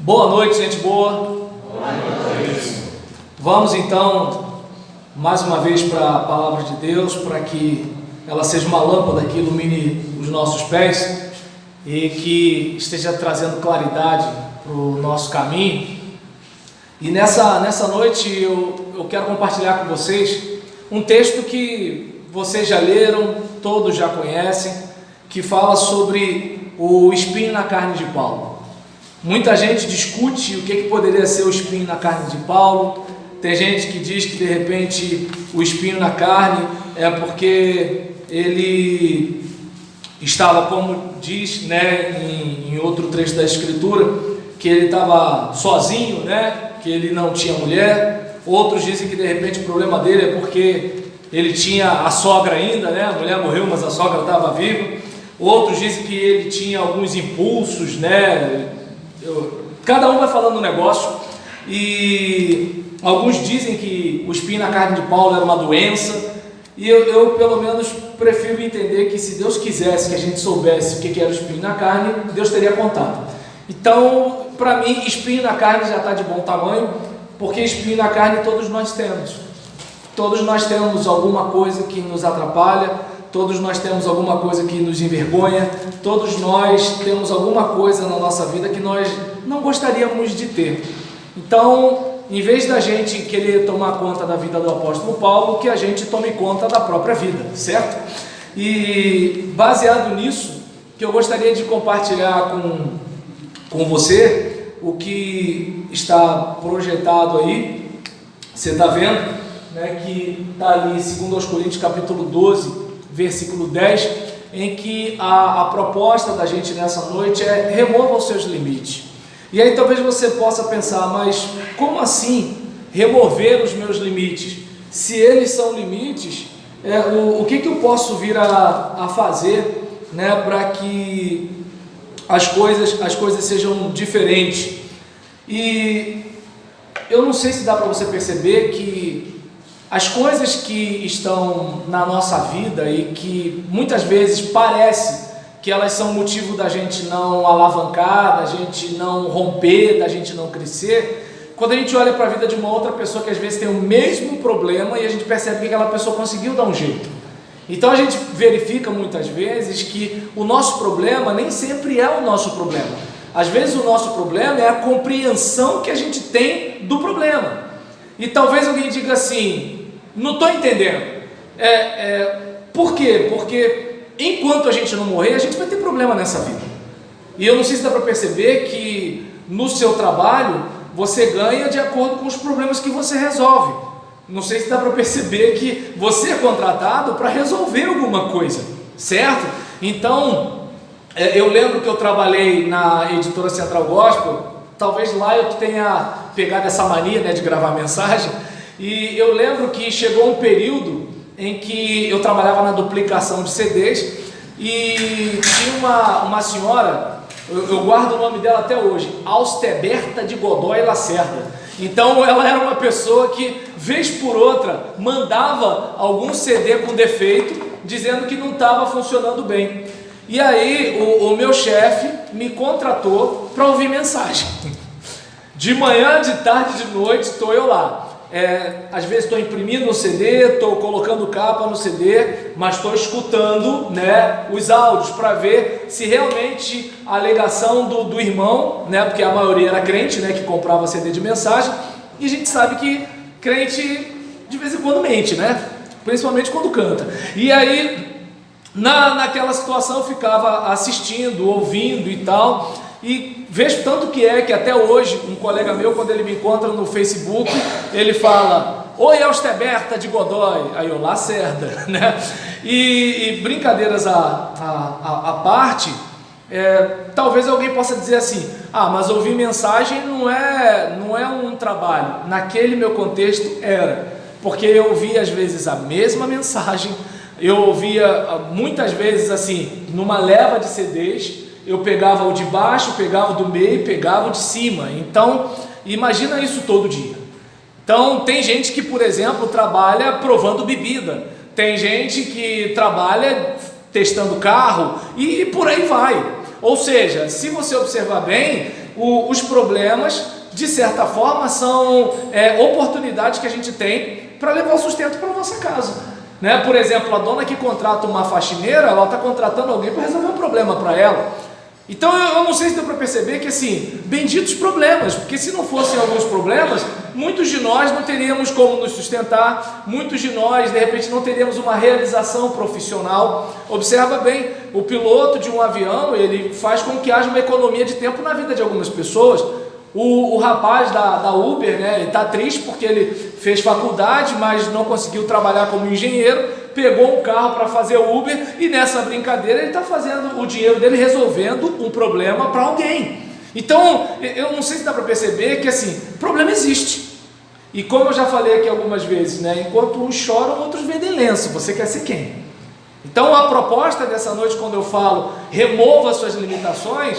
Boa noite, gente boa. Boa noite. Vamos então, mais uma vez, para a palavra de Deus, para que ela seja uma lâmpada que ilumine os nossos pés e que esteja trazendo claridade para o nosso caminho. E nessa noite eu quero compartilhar com vocês um texto que vocês já leram, todos já conhecem, que fala sobre o espinho na carne de Paulo. Muita gente discute o que poderia ser o espinho na carne de Paulo. Tem gente que diz que de repente o espinho na carne é porque ele estava, como diz, em outro trecho da Escritura, que ele estava sozinho, que ele não tinha mulher. Outros dizem que de repente o problema dele é porque ele tinha a sogra ainda, a mulher morreu, mas a sogra estava viva. Outros dizem que ele tinha alguns impulsos, cada um vai falando um negócio. E alguns dizem que o espinho na carne de Paulo era uma doença. E eu pelo menos prefiro entender que se Deus quisesse que a gente soubesse o que era o espinho na carne, Deus teria contado. Então, para mim, espinho na carne já está de bom tamanho, porque espinho na carne todos nós temos. Todos nós temos alguma coisa que nos atrapalha, todos nós temos alguma coisa que nos envergonha, todos nós temos alguma coisa na nossa vida que nós não gostaríamos de ter. Então, em vez da gente querer tomar conta da vida do apóstolo Paulo, que a gente tome conta da própria vida, certo? E baseado nisso, que eu gostaria de compartilhar com você o que está projetado aí. Você está vendo, que está ali em 2 Coríntios capítulo 12, versículo 10, em que a proposta da gente nessa noite é: remova os seus limites. E aí talvez você possa pensar, mas como assim remover os meus limites? Se eles são limites, o que eu posso vir a fazer, para que as coisas sejam diferentes? E eu não sei se dá para você perceber que as coisas que estão na nossa vida e que muitas vezes parece que elas são motivo da gente não alavancar, da gente não romper, da gente não crescer, quando a gente olha para a vida de uma outra pessoa que às vezes tem o mesmo problema e a gente percebe que aquela pessoa conseguiu dar um jeito. Então a gente verifica muitas vezes que o nosso problema nem sempre é o nosso problema. Às vezes o nosso problema é a compreensão que a gente tem do problema. E talvez alguém diga assim: não estou entendendo. Por quê? Porque enquanto a gente não morrer, a gente vai ter problema nessa vida. E eu não sei se dá para perceber que no seu trabalho você ganha de acordo com os problemas que você resolve. Não sei se dá para perceber que você é contratado para resolver alguma coisa, certo? Então, eu lembro que eu trabalhei na editora Central Gospel. Talvez lá eu tenha pegado essa mania de gravar mensagem. E eu lembro que chegou um período em que eu trabalhava na duplicação de CDs e tinha uma senhora, eu guardo o nome dela até hoje, Austeberta de Godoy Lacerda. Então ela era uma pessoa que, vez por outra, mandava algum CD com defeito, dizendo que não estava funcionando bem. E aí o meu chefe me contratou para ouvir mensagem. De manhã, de tarde, de noite, estou eu lá. Às vezes estou imprimindo o CD, estou colocando capa no CD, mas estou escutando os áudios para ver se realmente a alegação do irmão, porque a maioria era crente, que comprava CD de mensagem, e a gente sabe que crente de vez em quando mente, principalmente quando canta. E aí naquela situação eu ficava assistindo, ouvindo e tal. E vejo tanto que até hoje um colega meu, quando ele me encontra no Facebook, ele fala: oi, Austeberta de Godoy. Aí eu: Lacerda, E brincadeiras à parte, talvez alguém possa dizer assim: mas ouvir mensagem não é um trabalho. Naquele meu contexto era, porque eu ouvia às vezes a mesma mensagem, eu ouvia muitas vezes assim, numa leva de CDs. Eu pegava o de baixo, pegava o do meio, pegava o de cima. Então, imagina isso todo dia. Então, tem gente que, por exemplo, trabalha provando bebida. Tem gente que trabalha testando carro e por aí vai. Ou seja, se você observar bem, os problemas, de certa forma, são oportunidades que a gente tem para levar o sustento para a nossa casa, né? Por exemplo, a dona que contrata uma faxineira, ela está contratando alguém para resolver um problema para ela. Então eu não sei se deu para perceber que assim, benditos problemas, porque se não fossem alguns problemas, muitos de nós não teríamos como nos sustentar, muitos de nós de repente não teríamos uma realização profissional. Observa bem, o piloto de um avião, ele faz com que haja uma economia de tempo na vida de algumas pessoas. O rapaz da Uber, né, ele está triste porque ele fez faculdade, mas não conseguiu trabalhar como engenheiro, pegou um carro para fazer Uber e nessa brincadeira ele está fazendo o dinheiro dele resolvendo um problema para alguém. Então, eu não sei se dá para perceber que assim, problema existe. E como eu já falei aqui algumas vezes, né, enquanto uns choram, outros vendem lenço. Você quer ser quem? Então, a proposta dessa noite, quando eu falo remova as suas limitações,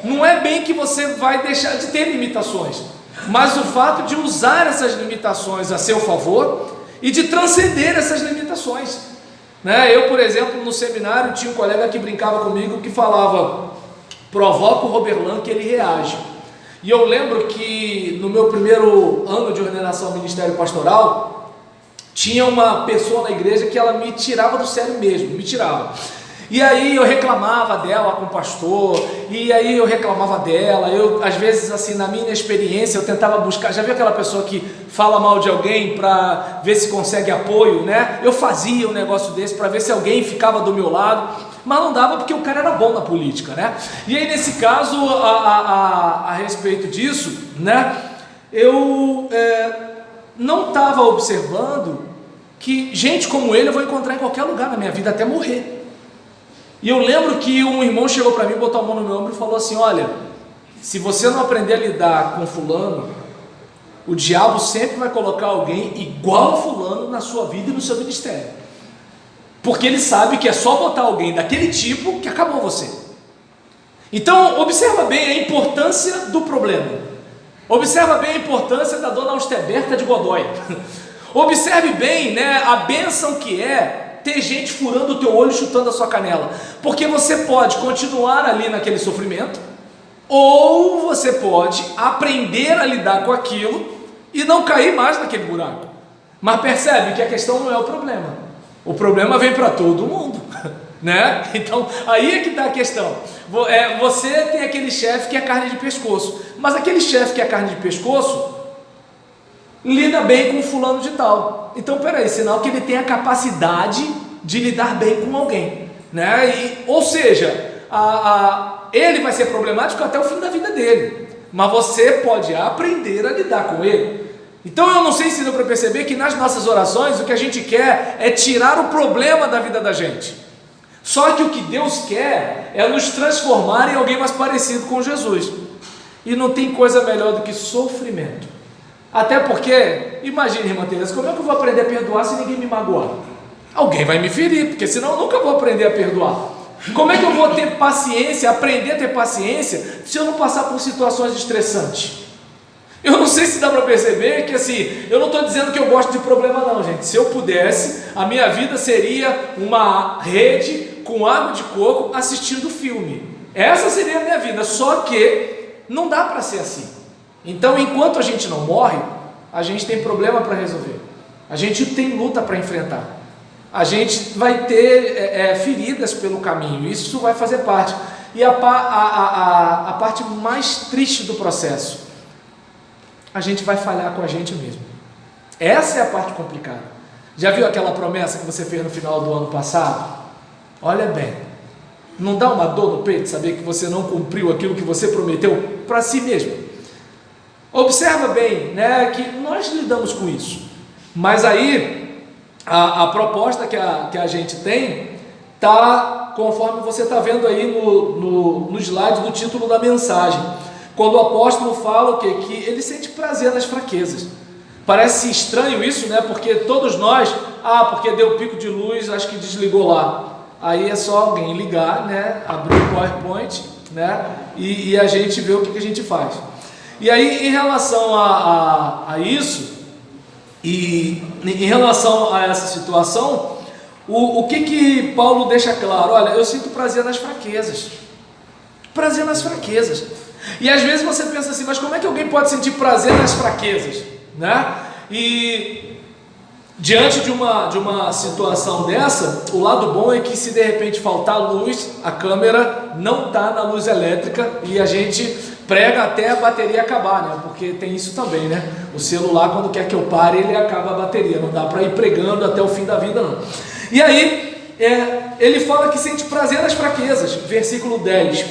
não é bem que você vai deixar de ter limitações, mas o fato de usar essas limitações a seu favor e de transcender essas limitações, né? Eu, por exemplo, no seminário tinha um colega que brincava comigo que falava: provoca o Roberlan que ele reage. E eu lembro que no meu primeiro ano de ordenação ao ministério pastoral, tinha uma pessoa na igreja que ela me tirava do sério mesmo, me tirava. E aí eu reclamava dela com o pastor, e aí eu reclamava dela, eu às vezes assim, na minha experiência, eu tentava buscar, já viu aquela pessoa que fala mal de alguém para ver se consegue apoio, né? Eu fazia um negócio desse para ver se alguém ficava do meu lado, mas não dava porque o cara era bom na política, né? E aí nesse caso, a respeito disso, né? Eu não estava observando que gente como ele eu vou encontrar em qualquer lugar na minha vida até morrer. E eu lembro que um irmão chegou para mim, botou a mão no meu ombro e falou assim: olha, se você não aprender a lidar com fulano, o diabo sempre vai colocar alguém igual a fulano na sua vida e no seu ministério, porque ele sabe que é só botar alguém daquele tipo que acabou você. Então observa bem a importância do problema, observa bem a importância da dona Austeberta de Godói, observe bem, né, a bênção que é ter gente furando o teu olho, chutando a sua canela, porque você pode continuar ali naquele sofrimento, ou você pode aprender a lidar com aquilo e não cair mais naquele buraco. Mas percebe que a questão não é o problema vem para todo mundo, né? Então aí é que está a questão. Você tem aquele chefe que é carne de pescoço, mas aquele chefe que é carne de pescoço lida bem com o fulano de tal. Então, peraí, sinal que ele tem a capacidade de lidar bem com alguém, né? Ou seja, ele vai ser problemático até o fim da vida dele, mas você pode aprender a lidar com ele. Então, eu não sei se deu para perceber que nas nossas orações o que a gente quer é tirar o problema da vida da gente. Só que o que Deus quer é nos transformar em alguém mais parecido com Jesus. E não tem coisa melhor do que sofrimento. Até porque, imagine, irmã Teresa, como é que eu vou aprender a perdoar se ninguém me magoar? Alguém vai me ferir, porque senão eu nunca vou aprender a perdoar. Como é que eu vou ter paciência, aprender a ter paciência, se eu não passar por situações estressantes? Eu não sei se dá para perceber que assim, eu não estou dizendo que eu gosto de problema não, gente. Se eu pudesse, a minha vida seria uma rede com água de coco assistindo filme. Essa seria a minha vida, só que não dá para ser assim. Então, enquanto a gente não morre, a gente tem problema para resolver, a gente tem luta para enfrentar, a gente vai ter feridas pelo caminho, isso vai fazer parte. E a parte mais triste do processo, a gente vai falhar com a gente mesmo. Essa é a parte complicada. Já viu aquela promessa que você fez no final do ano passado? Olha bem, não dá uma dor no peito saber que você não cumpriu aquilo que você prometeu para si mesmo? Observa bem, né, que nós lidamos com isso, mas aí a proposta que a gente tem está conforme você está vendo aí no slide do título da mensagem, quando o apóstolo fala o quê? Que ele sente prazer nas fraquezas. Parece estranho isso, né? Porque todos nós, porque deu pico de luz, acho que desligou lá. Aí é só alguém ligar, né? Abrir o PowerPoint, né? E a gente vê o que a gente faz. E aí, em relação a isso, e em relação a essa situação, o que Paulo deixa claro? Olha, eu sinto prazer nas fraquezas. Prazer nas fraquezas. E às vezes você pensa assim, mas como é que alguém pode sentir prazer nas fraquezas, né? E diante de uma situação dessa, o lado bom é que se de repente faltar luz, a câmera não está na luz elétrica e a gente prega até a bateria acabar, né? Porque tem isso também, né? O celular, quando quer que eu pare, ele acaba a bateria, não dá para ir pregando até o fim da vida, não. E aí, ele fala que sente prazer nas fraquezas, versículo 10.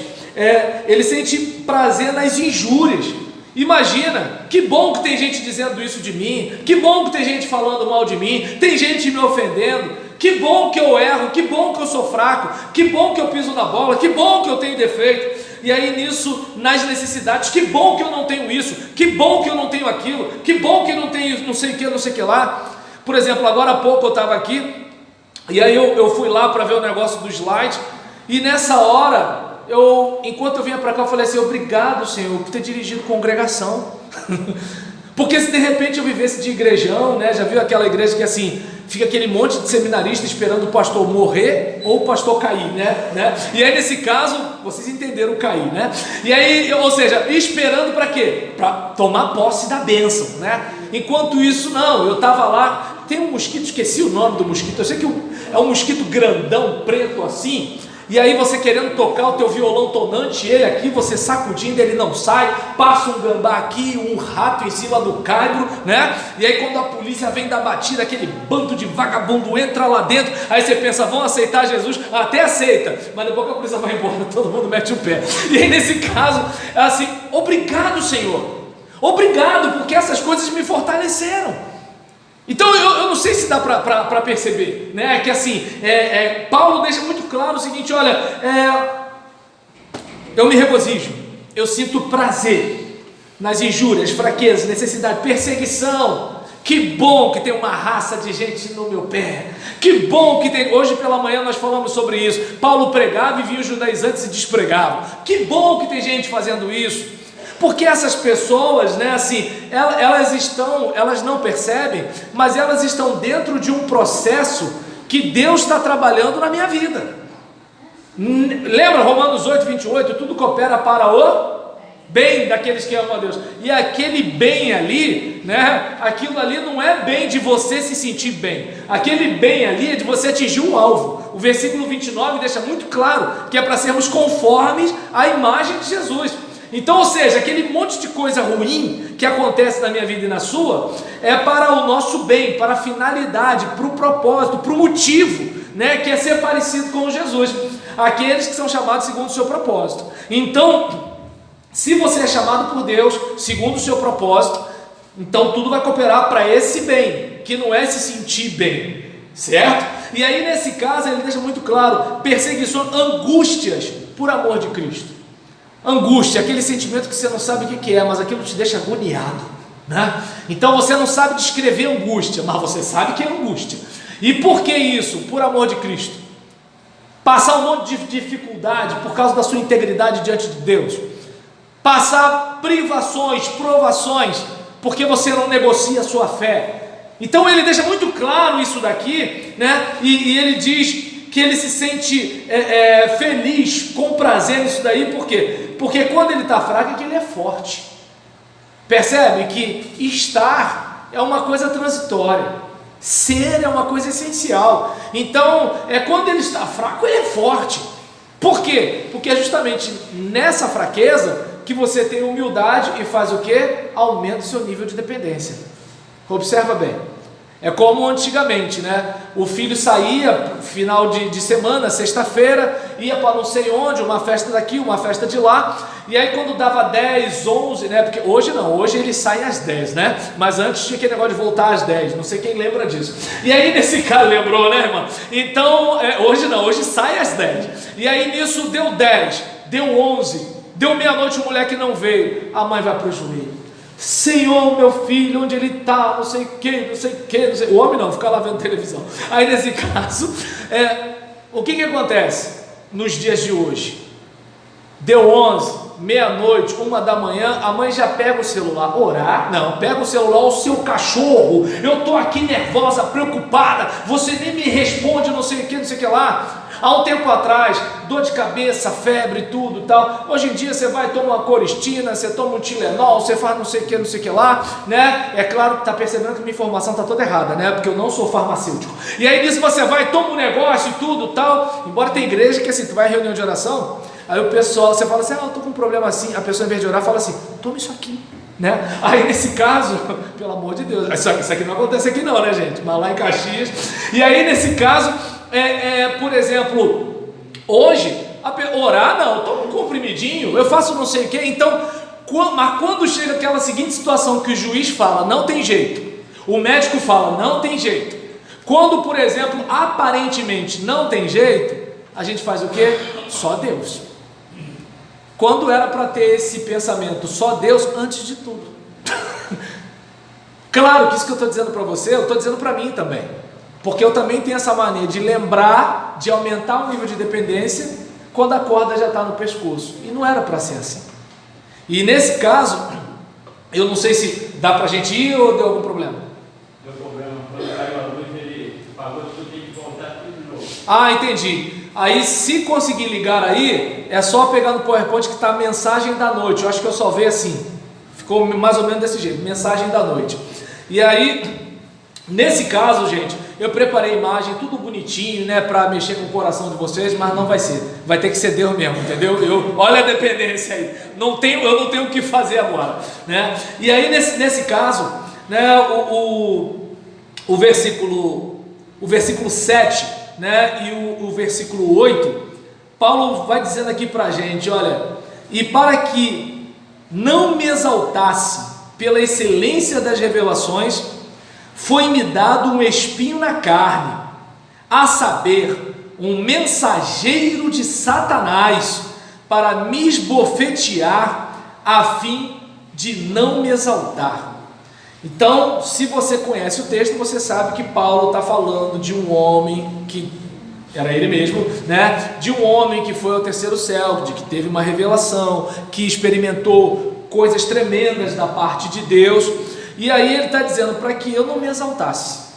Ele sente prazer nas injúrias. Imagina, que bom que tem gente dizendo isso de mim, que bom que tem gente falando mal de mim, tem gente me ofendendo, que bom que eu erro, que bom que eu sou fraco, que bom que eu piso na bola, que bom que eu tenho defeito. E aí nisso, nas necessidades, que bom que eu não tenho isso, que bom que eu não tenho aquilo, que bom que eu não tenho não sei o que lá. Por exemplo, agora há pouco eu estava aqui, e aí eu fui lá para ver o negócio do slide, e nessa hora, enquanto eu vinha para cá, eu falei assim, obrigado, Senhor, por ter dirigido congregação. Porque se de repente eu vivesse de igrejão, né? Já viu aquela igreja que assim, fica aquele monte de seminarista esperando o pastor morrer ou o pastor cair, né? E aí nesse caso, vocês entenderam cair, né? E aí, ou seja, esperando para quê? Para tomar posse da bênção, né? Enquanto isso, não, eu estava lá, tem um mosquito, esqueci o nome do mosquito, eu sei que é um mosquito grandão, preto assim. E aí você querendo tocar o teu violão tonante, ele aqui, você sacudindo, ele não sai, passa um gambá aqui, um rato em cima do caibro, né? E aí quando a polícia vem dar batida, aquele bando de vagabundo entra lá dentro, aí você pensa, vão aceitar Jesus? Até aceita, mas depois que a polícia vai embora, todo mundo mete o pé. E aí nesse caso, é assim, obrigado, Senhor, obrigado, porque essas coisas me fortaleceram. Então eu não sei se dá para perceber, né? Que assim, Paulo deixa muito claro o seguinte, olha, eu me regozijo, eu sinto prazer nas injúrias, fraquezas, necessidade, perseguição. Que bom que tem uma raça de gente no meu pé, que bom que tem, hoje pela manhã nós falamos sobre isso, Paulo pregava e via os judaizantes se despregavam, que bom que tem gente fazendo isso. Porque essas pessoas, né, assim, elas não percebem, mas elas estão dentro de um processo que Deus está trabalhando na minha vida. Lembra Romanos 8, 28? Tudo coopera para o bem daqueles que amam a Deus. E aquele bem ali, né, aquilo ali não é bem de você se sentir bem. Aquele bem ali é de você atingir um alvo. O versículo 29 deixa muito claro que é para sermos conformes à imagem de Jesus. Então, ou seja, aquele monte de coisa ruim que acontece na minha vida e na sua, é para o nosso bem, para a finalidade, para o propósito, para o motivo, né, que é ser parecido com Jesus, aqueles que são chamados segundo o seu propósito. Então, se você é chamado por Deus, segundo o seu propósito, então tudo vai cooperar para esse bem, que não é se sentir bem, certo? E aí nesse caso ele deixa muito claro, perseguições, angústias por amor de Cristo. Angústia, aquele sentimento que você não sabe o que é, mas aquilo te deixa agoniado, né? Então você não sabe descrever angústia, mas você sabe que é angústia. E por que isso? Por amor de Cristo. Passar um monte de dificuldade por causa da sua integridade diante de Deus. Passar privações, provações, porque você não negocia a sua fé. Então ele deixa muito claro isso daqui, né? E ele diz que ele se sente feliz, com prazer nisso daí, por quê? Porque quando ele está fraco é que ele é forte. Percebe que estar é uma coisa transitória, ser é uma coisa essencial. Então, quando ele está fraco, ele é forte. Por quê? Porque é justamente nessa fraqueza que você tem humildade e faz o quê? Aumenta o seu nível de dependência. Observa bem. É como antigamente, né? O filho saía final de semana, sexta-feira, ia para não sei onde, uma festa daqui, uma festa de lá, e aí quando dava 10, 11, né? Porque hoje não, hoje ele sai às 10, né? Mas antes tinha aquele negócio de voltar às 10, não sei quem lembra disso. E aí nesse caso, lembrou, né, irmão? Então, hoje não, hoje sai às 10. E aí nisso deu 10, deu 11, deu meia-noite, o moleque não veio, a mãe vai para o joelho. Senhor, meu filho, onde ele está, não sei o que, não sei o que, não sei. O homem não, fica lá vendo televisão. Aí nesse caso, o que acontece nos dias de hoje? Deu 11, meia-noite, 1 da manhã, a mãe já pega o celular. Orar? Não, pega o celular, o seu cachorro, eu estou aqui nervosa, preocupada, você nem me responde, não sei o que lá. Há um tempo atrás, dor de cabeça, febre, tudo e tal. Hoje em dia você vai tomar uma coristina, você toma um Tilenol, você faz não sei o que lá, né? É claro que tá percebendo que minha informação tá toda errada, né? Porque eu não sou farmacêutico. E aí nisso você vai, toma um negócio e tudo e tal. Embora tem igreja que assim, tu vai em reunião de oração, aí o pessoal, você fala assim, eu tô com um problema assim. A pessoa em vez de orar fala assim, toma isso aqui. Né? Aí nesse caso, pelo amor de Deus, isso aqui não acontece aqui não, né, gente? Mas lá em Caxias. E aí nesse caso, por exemplo, hoje, orar não, toma um comprimidinho, eu faço não sei o que. Então, mas quando chega aquela seguinte situação que o juiz fala, não tem jeito, o médico fala, não tem jeito. Quando, por exemplo, aparentemente não tem jeito, a gente faz o que? Só Deus. Quando era para ter esse pensamento, só Deus antes de tudo. Claro que isso que eu estou dizendo para você, eu estou dizendo para mim também. Porque eu também tenho essa mania de lembrar, de aumentar o nível de dependência, quando a corda já está no pescoço. E não era para ser assim. E nesse caso, eu não sei se dá para a gente ir ou deu algum problema. Deu problema. Quando caiu a luz, ele pagou tudo, tem que voltar tudo de novo. Ah, entendi. Aí se conseguir ligar aí, é só pegar no PowerPoint que está a mensagem da noite. Eu acho que eu salvei assim, ficou mais ou menos desse jeito, mensagem da noite. E aí, nesse caso, gente, eu preparei imagem, tudo bonitinho, né, para mexer com o coração de vocês, mas não vai ser, vai ter que ser Deus mesmo, entendeu? Olha a dependência aí, eu não tenho o que fazer agora, né? E aí nesse caso, né, o versículo 7, né, e o versículo 8, Paulo vai dizendo aqui para a gente, olha, e para que não me exaltasse pela excelência das revelações, foi-me dado um espinho na carne, a saber, um mensageiro de Satanás, para me esbofetear, a fim de não me exaltar. Então, se você conhece o texto, você sabe que Paulo está falando de um homem que era ele mesmo, né? De um homem que foi ao terceiro céu, de que teve uma revelação, que experimentou coisas tremendas da parte de Deus. E aí ele está dizendo para que eu não me exaltasse.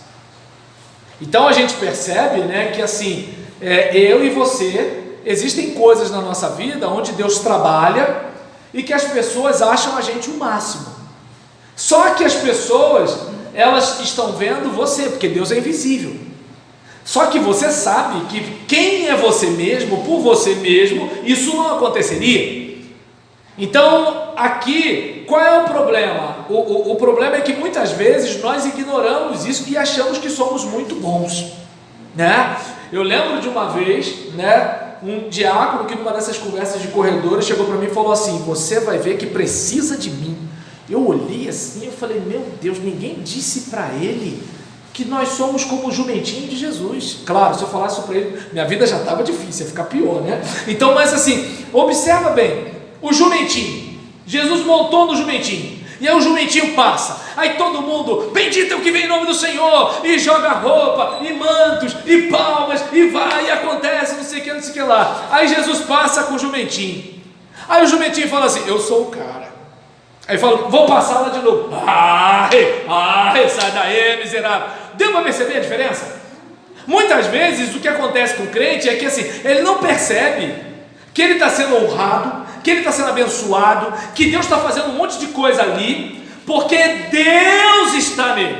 Então a gente percebe, né, que assim, eu e você, existem coisas na nossa vida onde Deus trabalha e que as pessoas acham a gente o máximo. Só que as pessoas, elas estão vendo você, porque Deus é invisível. Só que você sabe que quem é você mesmo, por você mesmo, isso não aconteceria. Então, aqui, qual é o problema? O problema é que muitas vezes nós ignoramos isso e achamos que somos muito bons, né? Eu lembro de uma vez, né, um diácono que numa dessas conversas de corredores chegou para mim e falou assim, você vai ver que precisa de mim. Eu olhei assim, eu falei, meu Deus, ninguém disse para ele que nós somos como o jumentinho de Jesus. Claro, se eu falasse isso para ele, minha vida já estava difícil, ia ficar pior, né? Então, mas assim, observa bem, o jumentinho, Jesus montou no jumentinho, e aí o jumentinho passa, aí todo mundo, bendito é o que vem em nome do Senhor, e joga roupa, e mantos, e palmas, e vai, e acontece, não sei o que lá. Aí Jesus passa com o jumentinho, aí o jumentinho fala assim, eu sou o cara. Aí fala, vou passar lá de novo. Sai daí, miserável. Deu para perceber a diferença? Muitas vezes o que acontece com o crente é que assim, ele não percebe que ele está sendo honrado, que ele está sendo abençoado, que Deus está fazendo um monte de coisa ali, porque Deus está nele.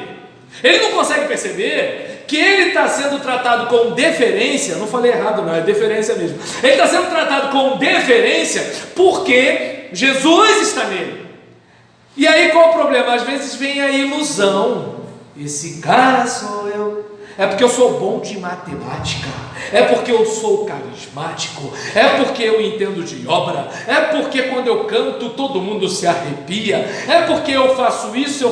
Ele não consegue perceber que ele está sendo tratado com deferência, não falei errado não, é deferência mesmo. Ele está sendo tratado com deferência porque Jesus está nele. E aí qual o problema? Às vezes vem a ilusão, esse cara sou eu, é porque eu sou bom de matemática, é porque eu sou carismático, é porque eu entendo de obra, é porque quando eu canto todo mundo se arrepia, é porque eu faço isso,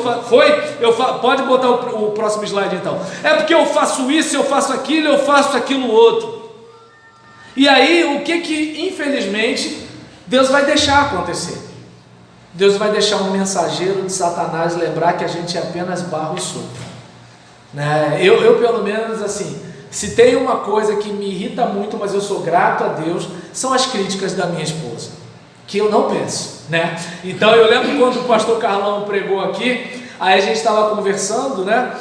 pode botar o próximo slide então, é porque eu faço isso, eu faço aquilo outro. E aí o que infelizmente Deus vai deixar acontecer? Deus vai deixar um mensageiro de Satanás lembrar que a gente é apenas barro e sopa, né? Eu pelo menos assim, se tem uma coisa que me irrita muito, mas eu sou grato a Deus, são as críticas da minha esposa, que eu não penso, né? Então eu lembro quando o pastor Carlão pregou aqui, aí a gente estava conversando, né?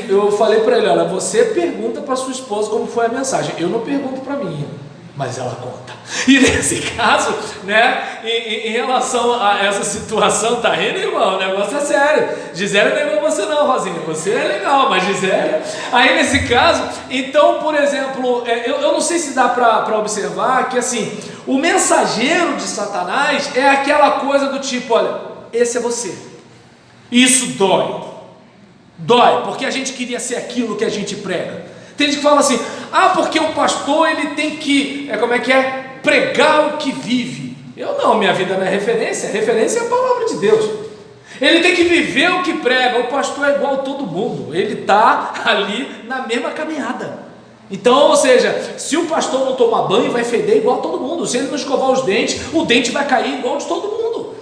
Eu falei para ele, olha, você pergunta para sua esposa como foi a mensagem, eu não pergunto para mim, mas ela conta. E nesse caso, né, em relação a essa situação, tá rindo, irmão? O negócio é sério. Gisele não é igual você não, Rosinha, você é legal, mas Gisele, aí nesse caso, então, por exemplo, eu não sei se dá para observar que assim, o mensageiro de Satanás é aquela coisa do tipo, olha, esse é você. Isso dói, porque a gente queria ser aquilo que a gente prega. Tem gente que fala assim, porque o pastor ele tem que, pregar o que vive. Eu não, minha vida não é referência é a palavra de Deus. Ele tem que viver o que prega. O pastor é igual a todo mundo, ele está ali na mesma caminhada. Então, ou seja, se o pastor não tomar banho, vai feder igual a todo mundo. Se ele não escovar os dentes, o dente vai cair igual de todo mundo.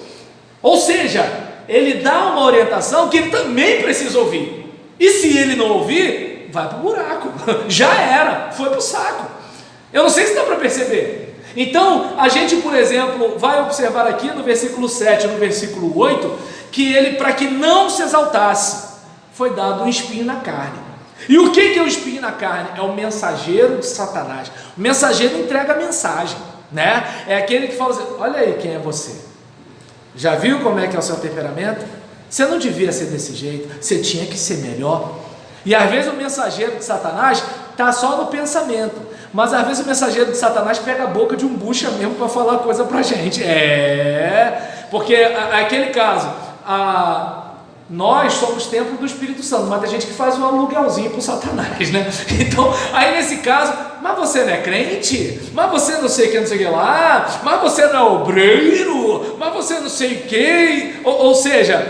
Ou seja, ele dá uma orientação que ele também precisa ouvir. E se ele não ouvir, vai para o buraco. Já era, foi para o saco. Eu não sei se dá para perceber. Então, a gente, por exemplo, vai observar aqui no versículo 7, no versículo 8, que ele, para que não se exaltasse, foi dado um espinho na carne. E o que é o espinho na carne? É o mensageiro de Satanás. O mensageiro entrega a mensagem, né? É aquele que fala assim, olha aí quem é você. Já viu como é que é o seu temperamento? Você não devia ser desse jeito, você tinha que ser melhor. E às vezes o mensageiro de Satanás está só no pensamento, mas às vezes o mensageiro de Satanás pega a boca de um bucha mesmo para falar coisa para a gente. Porque aquele caso, nós somos templo do Espírito Santo, mas tem gente que faz um aluguelzinho para o Satanás, né? Então, aí nesse caso, mas você não é crente? Mas você não sei o que, não sei o que lá? Mas você não é obreiro? Mas você não sei o que? Ou seja,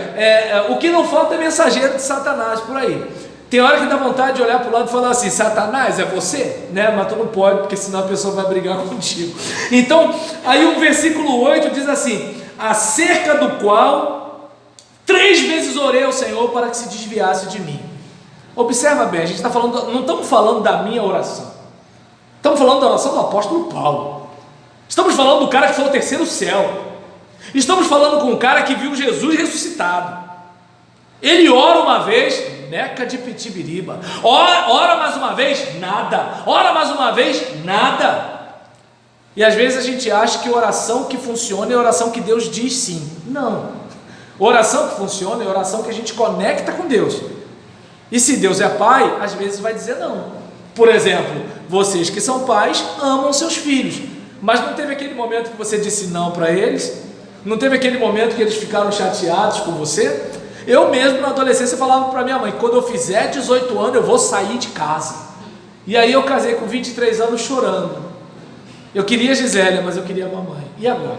o que não falta é mensageiro de Satanás por aí. Tem hora que dá vontade de olhar para o lado e falar assim, Satanás, é você? Né? Mas tu não pode, porque senão a pessoa vai brigar contigo. Então, aí o versículo 8 diz assim, acerca do qual 3 vezes orei ao Senhor para que se desviasse de mim. Observa bem, a gente está falando, não estamos falando da minha oração, estamos falando da oração do apóstolo Paulo, estamos falando do cara que foi ao terceiro céu, estamos falando com um cara que viu Jesus ressuscitado. Ele ora uma vez, neca de pitibiriba, ora mais uma vez, nada, ora mais uma vez, nada. E às vezes a gente acha que oração que funciona é oração que Deus diz sim. Não, oração que funciona é oração que a gente conecta com Deus. E se Deus é pai, às vezes vai dizer não. Por exemplo, vocês que são pais amam seus filhos, mas não teve aquele momento que você disse não para eles? Não teve aquele momento que eles ficaram chateados com você? Eu mesmo na adolescência falava para minha mãe, quando eu fizer 18 anos eu vou sair de casa. E aí eu casei com 23 anos chorando. Eu queria Gisélia, mas eu queria a mamãe. E agora?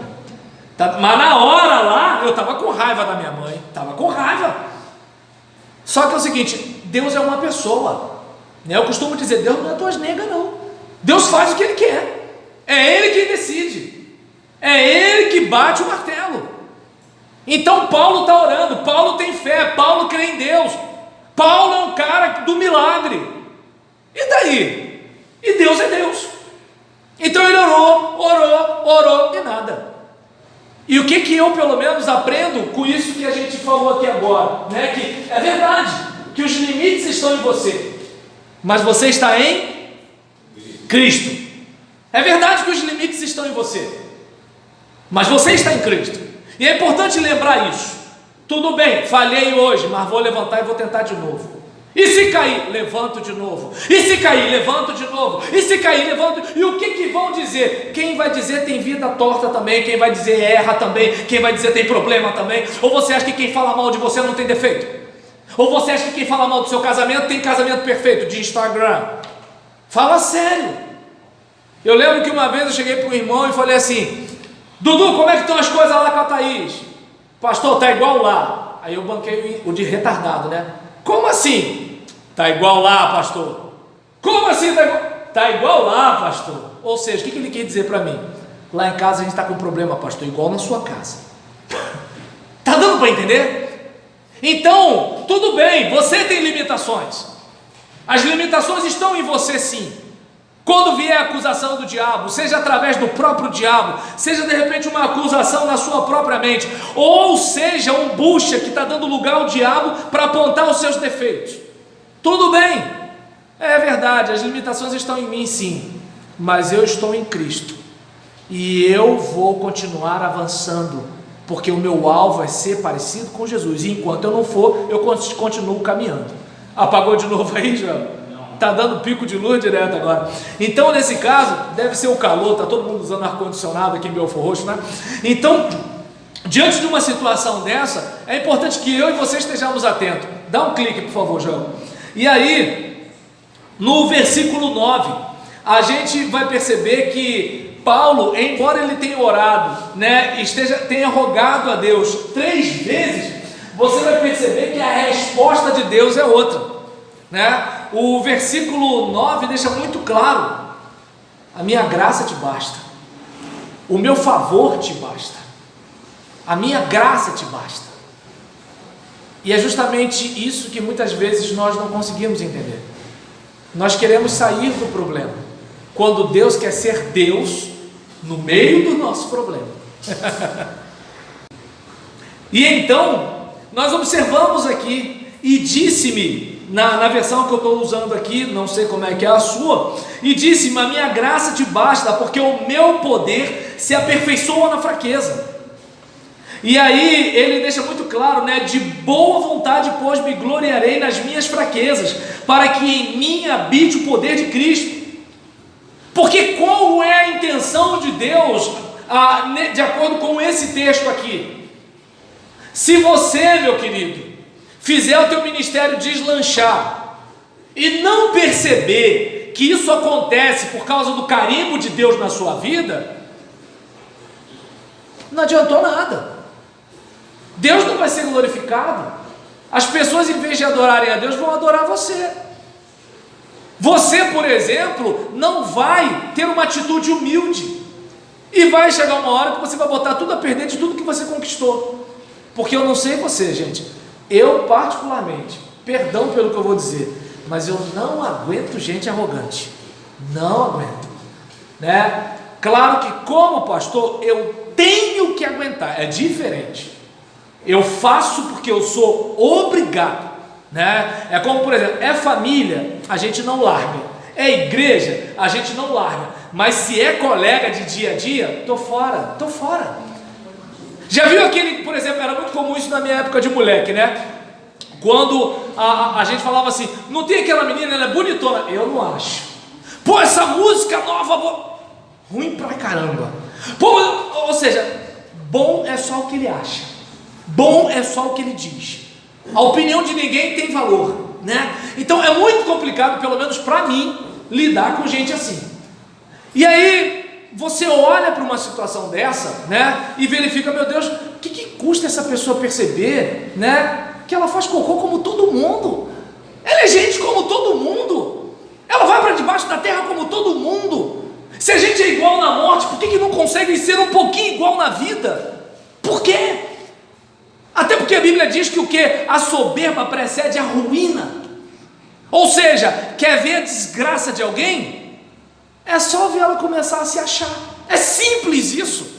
Mas na hora lá, eu estava com raiva da minha mãe. Estava com raiva. Só que é o seguinte, Deus é uma pessoa. Eu costumo dizer, Deus não é tuas negas não. Deus faz o que Ele quer. É Ele quem decide. É Ele que bate o martelo. Então Paulo está orando, Paulo tem fé, Paulo crê em Deus, Paulo é um cara do milagre. E daí? E Deus é Deus. Então ele orou e nada. E o que eu pelo menos aprendo com isso que a gente falou aqui agora, né? Que é verdade, que os limites estão em você, mas você está em Cristo. É verdade que os limites estão em você, mas você está em Cristo. E é importante lembrar isso. Tudo bem, falhei hoje, mas vou levantar e vou tentar de novo. E se cair, levanto de novo. E se cair, levanto de novo. E se cair, levanto. E o que vão dizer? Quem vai dizer tem vida torta também. Quem vai dizer erra também. Quem vai dizer tem problema também. Ou você acha que quem fala mal de você não tem defeito? Ou você acha que quem fala mal do seu casamento tem casamento perfeito de Instagram? Fala sério. Eu lembro que uma vez eu cheguei para um irmão e falei assim, Dudu, como é que estão as coisas lá com a Thaís? Pastor, tá igual lá. Aí eu banquei o de retardado, né? Como assim? Tá igual lá, pastor. Como assim? Tá igual lá, pastor. Ou seja, o que ele quer dizer para mim? Lá em casa a gente está com um problema, pastor, igual na sua casa. Tá dando para entender? Então, tudo bem, você tem limitações. As limitações estão em você sim. Quando vier a acusação do diabo, seja através do próprio diabo, seja de repente uma acusação na sua própria mente, ou seja um bucha que está dando lugar ao diabo para apontar os seus defeitos, Tudo bem, é verdade, as limitações estão em mim sim, mas eu estou em Cristo, e eu vou continuar avançando, porque o meu alvo é ser parecido com Jesus, e enquanto eu não for, eu continuo caminhando. Apagou de novo aí, João? Está dando pico de luz direto agora. Então, nesse caso, deve ser o calor, está todo mundo usando ar-condicionado aqui em Belfor Roxo, né? Então, diante de uma situação dessa, é importante que eu e você estejamos atentos. Dá um clique, por favor, João. E aí, no versículo 9, a gente vai perceber que Paulo, embora ele tenha orado, né, tenha rogado a Deus 3 vezes, você vai perceber que a resposta de Deus é outra, né? O versículo 9 deixa muito claro: a minha graça te basta, o meu favor te basta, a minha graça te basta. E é justamente isso que muitas vezes nós não conseguimos entender. Nós queremos sair do problema, quando Deus quer ser Deus no meio do nosso problema. E então, nós observamos aqui, e disse-me, na versão que eu estou usando aqui, não sei como é que é a sua, e disse-me: a minha graça te basta, porque o meu poder se aperfeiçoa na fraqueza. E aí ele deixa muito claro, né? De boa vontade, pois, me gloriarei nas minhas fraquezas, para que em mim habite o poder de Cristo. Porque qual é a intenção de Deus, de acordo com esse texto aqui? Se você, meu querido, fizer o teu ministério deslanchar e não perceber que isso acontece por causa do carimbo de Deus na sua vida, não adiantou nada. Deus não vai ser glorificado. As pessoas, em vez de adorarem a Deus, vão adorar você. Você, por exemplo, não vai ter uma atitude humilde, e vai chegar uma hora que você vai botar tudo a perder de tudo que você conquistou. Porque eu não sei você, gente, eu particularmente, perdão pelo que eu vou dizer, mas eu não aguento gente arrogante, não aguento, né? Claro que como pastor eu tenho que aguentar, é diferente. Eu faço porque eu sou obrigado, né? É como, por exemplo, é família, a gente não larga, é igreja, a gente não larga, mas se é colega de dia a dia, tô fora. Já viu aquele, por exemplo, era muito comum isso na minha época de moleque, né? Quando a gente falava assim, não tem aquela menina, ela é bonitona, eu não acho. Pô, essa música nova, ruim pra caramba. Pô, ou seja, bom é só o que ele acha, bom é só o que ele diz. A opinião de ninguém tem valor, né? Então é muito complicado, pelo menos para mim, lidar com gente assim. E aí você olha para uma situação dessa, né? E verifica, meu Deus, o que custa essa pessoa perceber, né? Que ela faz cocô como todo mundo. Ela é gente como todo mundo. Ela vai para debaixo da terra como todo mundo. Se a gente é igual na morte, por que não consegue ser um pouquinho igual na vida? Por quê? Até porque a Bíblia diz que o quê? A soberba precede a ruína. Ou seja, quer ver a desgraça de alguém? É só ver ela começar a se achar. É simples isso.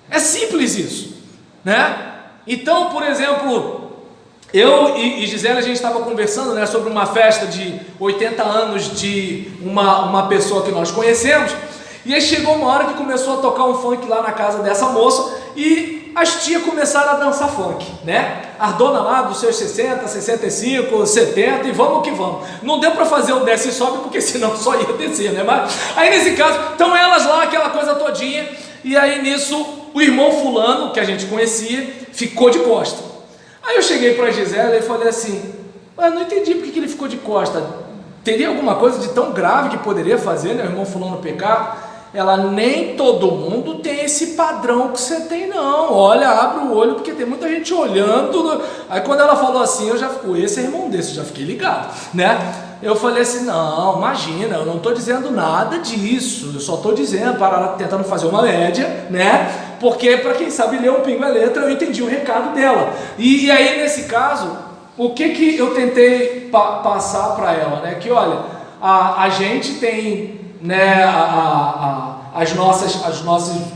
É simples isso, né? Então, por exemplo, eu e Gisele, a gente estava conversando, né, sobre uma festa de 80 anos de uma pessoa que nós conhecemos. E aí chegou uma hora que começou a tocar um funk lá na casa dessa moça, e as tias começaram a dançar funk, né? As donas lá dos seus 60, 65, 70, e vamos que vamos. Não deu para fazer o desce e sobe, porque senão só ia descer, né? Mas aí nesse caso, estão elas lá, aquela coisa todinha, e aí nisso, o irmão fulano, que a gente conhecia, ficou de costa. Aí eu cheguei para a Gisele e falei assim, eu não entendi porque que ele ficou de costa. Teria alguma coisa de tão grave que poderia fazer, né, o irmão fulano pecar? Ela, nem todo mundo tem esse padrão que você tem não, olha, abre o olho, porque tem muita gente olhando. Aí quando ela falou assim, eu já fiquei, esse é irmão desse, eu já fiquei ligado, né? Eu falei assim, não, imagina, eu não estou dizendo nada disso, eu só estou dizendo, tentando fazer uma média, né? Porque para quem sabe ler um pingo a letra, eu entendi o recado dela. E aí nesse caso, o que eu tentei passar para ela, né? Que olha, a gente tem, né, as nossas,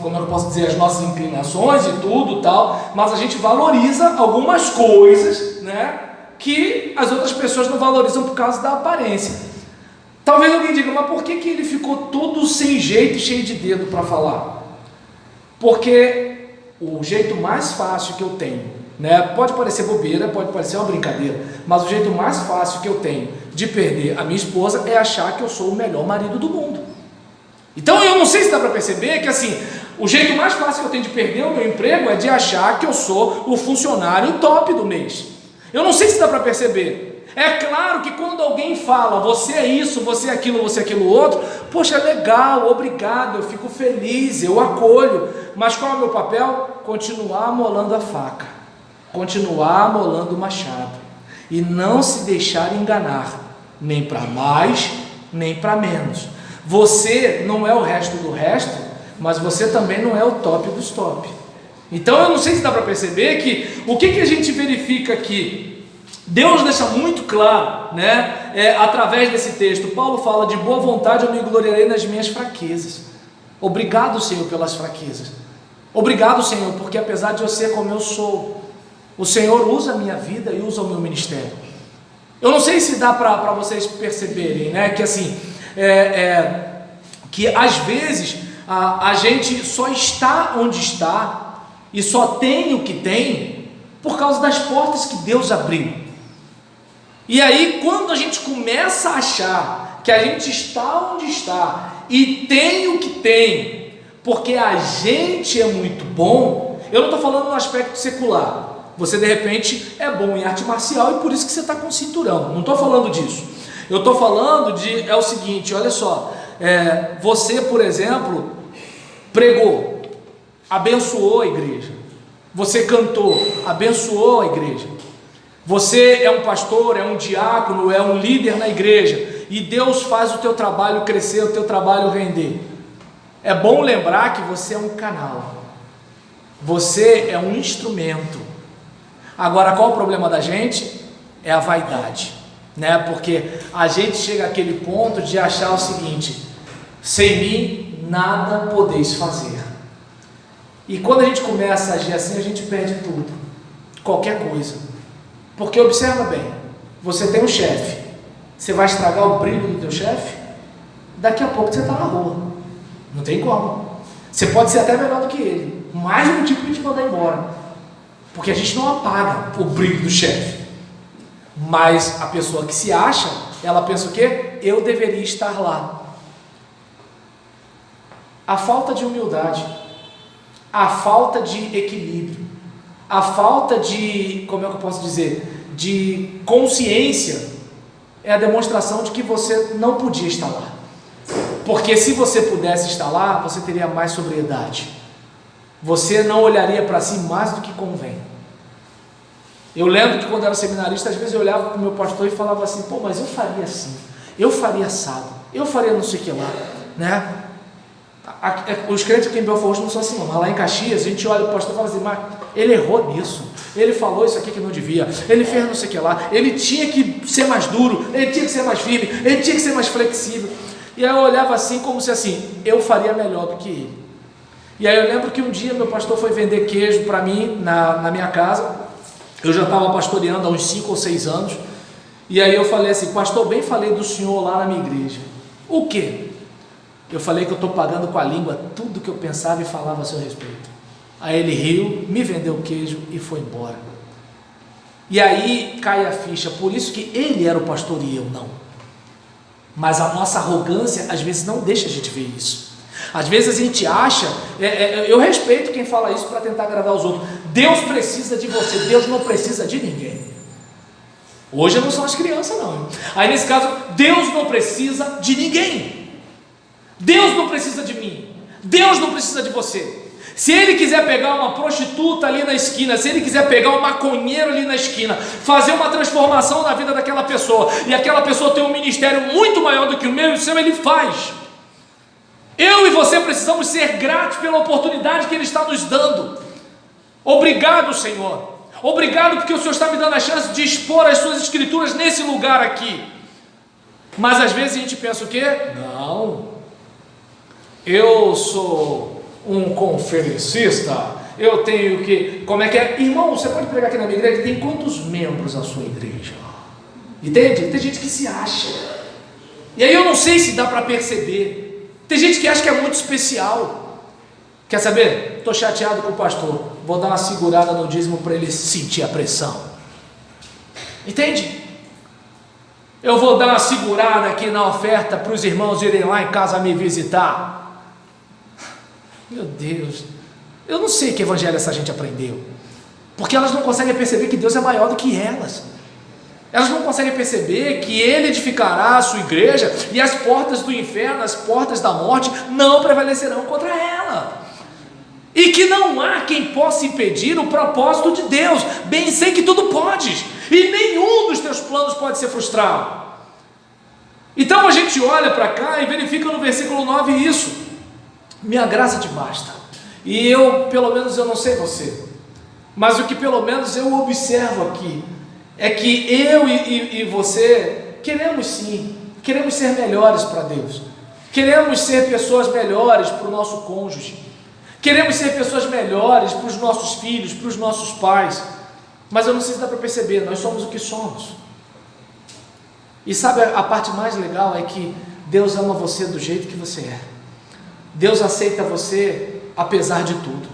como eu posso dizer, as nossas inclinações e tudo tal, mas a gente valoriza algumas coisas, né, que as outras pessoas não valorizam por causa da aparência. Talvez alguém diga, mas por que ele ficou todo sem jeito, cheio de dedo para falar? Porque o jeito mais fácil que eu tenho, né, pode parecer bobeira, pode parecer uma brincadeira, mas o jeito mais fácil que eu tenho de perder a minha esposa é achar que eu sou o melhor marido do mundo. Então eu não sei se dá para perceber que assim, o jeito mais fácil que eu tenho de perder o meu emprego é de achar que eu sou o funcionário top do mês. Eu não sei se dá para perceber. É claro que quando alguém fala, você é isso, você é aquilo outro, poxa, é legal, obrigado, eu fico feliz, eu acolho, mas qual é o meu papel? Continuar amolando a faca, continuar amolando o machado, e não se deixar enganar, nem para mais, nem para menos. Você não é o resto do resto, mas você também não é o top dos top. Então eu não sei se dá para perceber que o que a gente verifica aqui. Deus deixa muito claro, né? Através desse texto, Paulo fala de boa vontade, eu me gloriarei nas minhas fraquezas. Obrigado, Senhor, pelas fraquezas. Obrigado, Senhor, porque apesar de eu ser como eu sou, o Senhor usa a minha vida e usa o meu ministério. Eu não sei se dá para vocês perceberem, né? Que assim, que às vezes a gente só está onde está e só tem o que tem por causa das portas que Deus abriu. E aí, quando a gente começa a achar que a gente está onde está e tem o que tem, porque a gente é muito bom, eu não estou falando no aspecto secular. Você de repente é bom em arte marcial e por isso que você está com cinturão. Não estou falando disso. Eu estou falando é o seguinte, olha só, você, por exemplo, pregou, abençoou a igreja. Você cantou, abençoou a igreja. Você é um pastor, é um diácono, é um líder na igreja, e Deus faz o teu trabalho crescer, o teu trabalho render. É bom lembrar que você é um canal, você é um instrumento. Agora, qual o problema da gente? É a vaidade, né? Porque a gente chega àquele ponto de achar o seguinte: sem mim nada podeis fazer. E quando a gente começa a agir assim, a gente perde tudo, qualquer coisa. Porque observa bem, você tem um chefe, você vai estragar o brilho do teu chefe? Daqui a pouco você está na rua, não tem como. Você pode ser até melhor do que ele, mais um motivo para te mandar embora, porque a gente não apaga o brilho do chefe. Mas a pessoa que se acha, ela pensa o quê? Eu deveria estar lá. A falta de humildade, a falta de equilíbrio, a falta de, como é que eu posso dizer, de consciência, é a demonstração de que você não podia estar lá. Porque se você pudesse estar lá, você teria mais sobriedade. Você não olharia para si mais do que convém. Eu lembro que quando eu era seminarista, às vezes eu olhava para o meu pastor e falava assim, pô, mas eu faria assim, eu faria assado, eu faria não sei o que lá, né? Os crentes aqui em Belfort Roxo não são assim não, mas lá em Caxias a gente olha o pastor e fala assim, mas ele errou nisso, ele falou isso aqui que não devia, ele fez não sei o que lá, ele tinha que ser mais duro, ele tinha que ser mais firme, ele tinha que ser mais flexível. E aí eu olhava assim como se assim, eu faria melhor do que ele. E aí eu lembro que um dia meu pastor foi vender queijo para mim na minha casa. Eu já estava pastoreando há uns 5 ou 6 anos, e aí eu falei assim, pastor, bem falei do senhor lá na minha igreja. O quê? Eu falei que eu estou pagando com a língua tudo que eu pensava e falava a seu respeito. Aí ele riu, me vendeu o queijo e foi embora. E aí cai a ficha, por isso que ele era o pastor e eu não. Mas a nossa arrogância às vezes não deixa a gente ver isso. Às vezes a gente acha, eu respeito quem fala isso para tentar agradar os outros. Deus precisa de você, Deus não precisa de ninguém. Hoje não são as crianças não. Aí nesse caso, Deus não precisa de ninguém. Deus não precisa de mim, Deus não precisa de você. Se Ele quiser pegar uma prostituta ali na esquina, se Ele quiser pegar um maconheiro ali na esquina, fazer uma transformação na vida daquela pessoa, e aquela pessoa tem um ministério muito maior do que o meu e o seu, Ele faz. Eu e você precisamos ser gratos pela oportunidade que Ele está nos dando. Obrigado, Senhor, obrigado porque o Senhor está me dando a chance de expor as suas escrituras nesse lugar aqui. Mas às vezes a gente pensa o quê? Não, eu sou um conferencista, eu tenho que... Como é que é? Irmão, você pode pregar aqui na minha igreja? Tem quantos membros a sua igreja? Entende? Tem gente que se acha. E aí eu não sei se dá para perceber. Tem gente que acha que é muito especial. Quer saber? Estou chateado com o pastor. Vou dar uma segurada no dízimo para ele sentir a pressão. Entende? Eu vou dar uma segurada aqui na oferta para os irmãos irem lá em casa me visitar. Meu Deus, eu não sei que evangelho essa gente aprendeu, porque elas não conseguem perceber que Deus é maior do que elas. Elas não conseguem perceber que Ele edificará a sua igreja e as portas do inferno, as portas da morte não prevalecerão contra ela, e que não há quem possa impedir o propósito de Deus. Bem sei que tudo podes, e nenhum dos teus planos pode ser frustrado. Então a gente olha para cá e verifica no versículo 9 isso: minha graça te basta. E eu, pelo menos, eu não sei você, mas o que pelo menos eu observo aqui é que eu e você queremos sim, queremos ser melhores para Deus, queremos ser pessoas melhores para o nosso cônjuge, queremos ser pessoas melhores para os nossos filhos, para os nossos pais. Mas eu não sei se dá para perceber, nós somos o que somos. E sabe, a parte mais legal é que Deus ama você do jeito que você é. Deus aceita você apesar de tudo.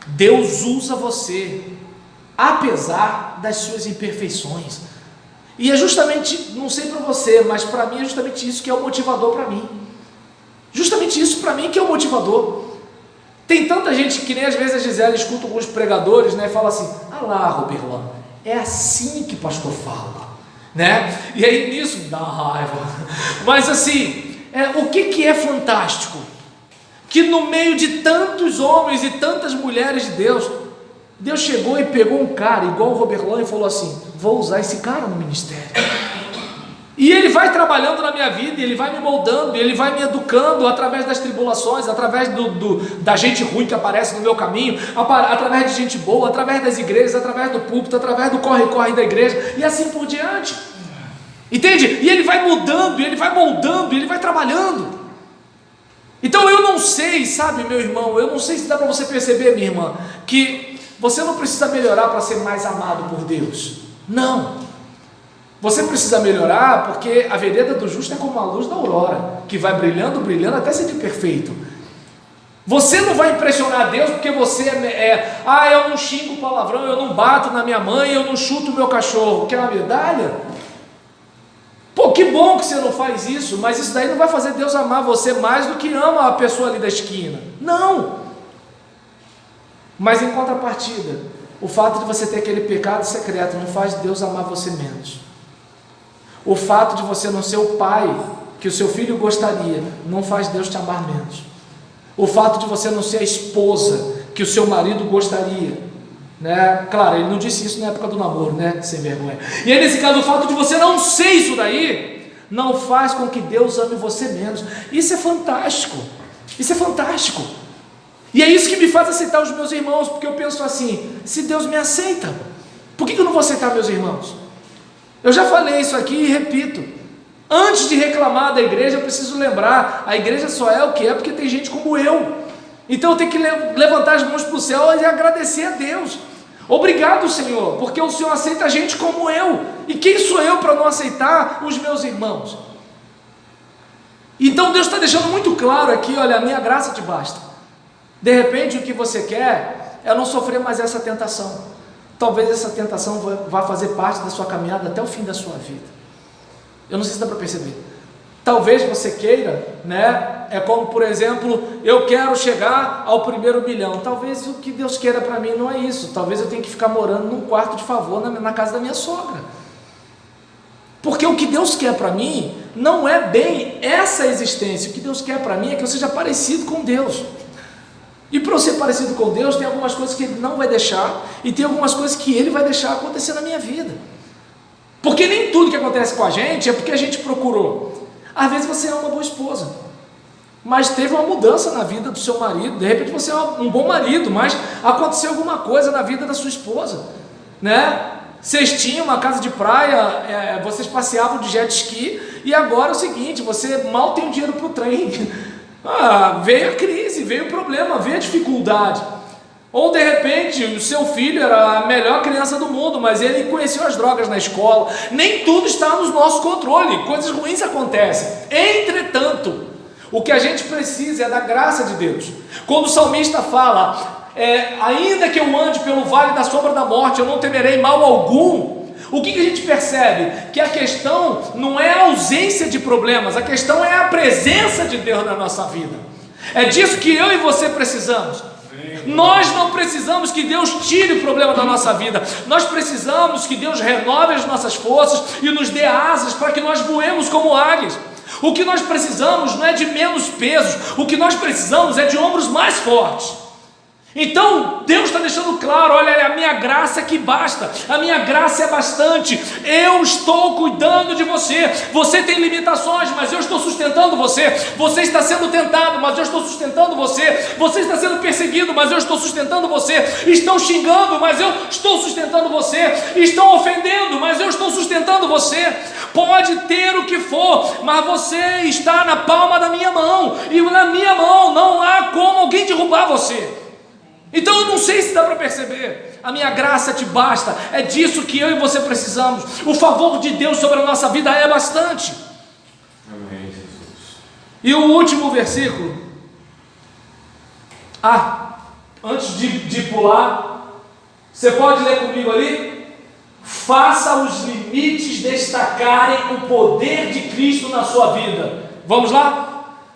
Deus usa você apesar das suas imperfeições. E é justamente, não sei para você, mas para mim é justamente isso que é o motivador para mim. Justamente isso para mim que é o motivador. Tem tanta gente que nem às vezes a Gisele escuta alguns pregadores, né, e fala assim: ah lá, Roberlan, é assim que pastor fala, né? E aí nisso dá raiva. Mas assim, o que é fantástico? Que no meio de tantos homens e tantas mulheres de Deus, Deus chegou e pegou um cara igual o Roberlan e falou assim: vou usar esse cara no ministério. E ele vai trabalhando na minha vida, ele vai me moldando, ele vai me educando através das tribulações, através da gente ruim que aparece no meu caminho, através de gente boa, através das igrejas, através do púlpito, através do corre-corre da igreja, e assim por diante. Entende? E ele vai mudando, ele vai moldando, ele vai trabalhando. Então eu não sei, sabe, meu irmão, eu não sei se dá para você perceber, minha irmã, que você não precisa melhorar para ser mais amado por Deus. Não. Você precisa melhorar porque a vereda do justo é como a luz da aurora, que vai brilhando, brilhando até ser de perfeito. Você não vai impressionar Deus porque você eu não xingo palavrão, eu não bato na minha mãe, eu não chuto o meu cachorro. Quer uma medalha? Pô, que bom que você não faz isso, mas isso daí não vai fazer Deus amar você mais do que ama a pessoa ali da esquina. Não. Mas em contrapartida, o fato de você ter aquele pecado secreto não faz Deus amar você menos. O fato de você não ser o pai que o seu filho gostaria não faz Deus te amar menos. O fato de você não ser a esposa que o seu marido gostaria, né? Claro, ele não disse isso na época do namoro, né? Sem vergonha. E aí, nesse caso, o fato de você não ser isso daí não faz com que Deus ame você menos. Isso é fantástico. Isso é fantástico. E é isso que me faz aceitar os meus irmãos, porque eu penso assim: se Deus me aceita, por que eu não vou aceitar meus irmãos? Eu já falei isso aqui e repito: antes de reclamar da igreja, eu preciso lembrar, a igreja só é o que é porque tem gente como eu. Então eu tenho que levantar as mãos para o céu e agradecer a Deus. Obrigado, Senhor, porque o Senhor aceita gente como eu. E quem sou eu para não aceitar os meus irmãos? Então Deus está deixando muito claro aqui: olha, a minha graça te basta. De repente o que você quer é não sofrer mais essa tentação. Talvez essa tentação vá fazer parte da sua caminhada até o fim da sua vida. Eu não sei se dá para perceber. Talvez você queira, né? É como, por exemplo, eu quero chegar ao 1º milhão. Talvez o que Deus queira para mim não é isso. Talvez eu tenha que ficar morando num quarto de favor na casa da minha sogra. Porque o que Deus quer para mim não é bem essa existência. O que Deus quer para mim é que eu seja parecido com Deus. E para eu ser parecido com Deus, tem algumas coisas que Ele não vai deixar, e tem algumas coisas que Ele vai deixar acontecer na minha vida. Porque nem tudo que acontece com a gente é porque a gente procurou. Às vezes você é uma boa esposa, mas teve uma mudança na vida do seu marido. De repente você é um bom marido, mas aconteceu alguma coisa na vida da sua esposa, né? Vocês tinham uma casa de praia, vocês passeavam de jet ski, e agora é o seguinte: você mal tem dinheiro para o trem. Veio a crise, veio o problema, veio a dificuldade. Ou de repente o seu filho era a melhor criança do mundo, mas ele conheceu as drogas na escola. Nem tudo está no nosso controle, coisas ruins acontecem. Entretanto, o que a gente precisa é da graça de Deus. Quando o salmista fala, ainda que eu ande pelo vale da sombra da morte, eu não temerei mal algum. O que a gente percebe? Que a questão não é a ausência de problemas, a questão é a presença de Deus na nossa vida. É disso que eu e você precisamos. Nós não precisamos que Deus tire o problema da nossa vida. Nós precisamos que Deus renove as nossas forças e nos dê asas para que nós voemos como águias. O que nós precisamos não é de menos pesos, o que nós precisamos é de ombros mais fortes. Então Deus está deixando claro, olha, é a minha graça que basta, a minha graça é bastante, eu estou cuidando de você. Você tem limitações, mas eu estou sustentando você. Você está sendo tentado, mas eu estou sustentando você. Você está sendo perseguido, mas eu estou sustentando você. Estão xingando, mas eu estou sustentando você. Estão ofendendo, mas eu estou sustentando você. Pode ter o que for, mas você está na palma da minha mão, e na minha mão não há como alguém derrubar você. Então eu não sei se dá para perceber, a minha graça te basta, é disso que eu e você precisamos. O favor de Deus sobre a nossa vida é bastante. Amém, Jesus. E o último versículo, antes de pular, você pode ler comigo ali? Faça os limites destacarem o poder de Cristo na sua vida. Vamos lá?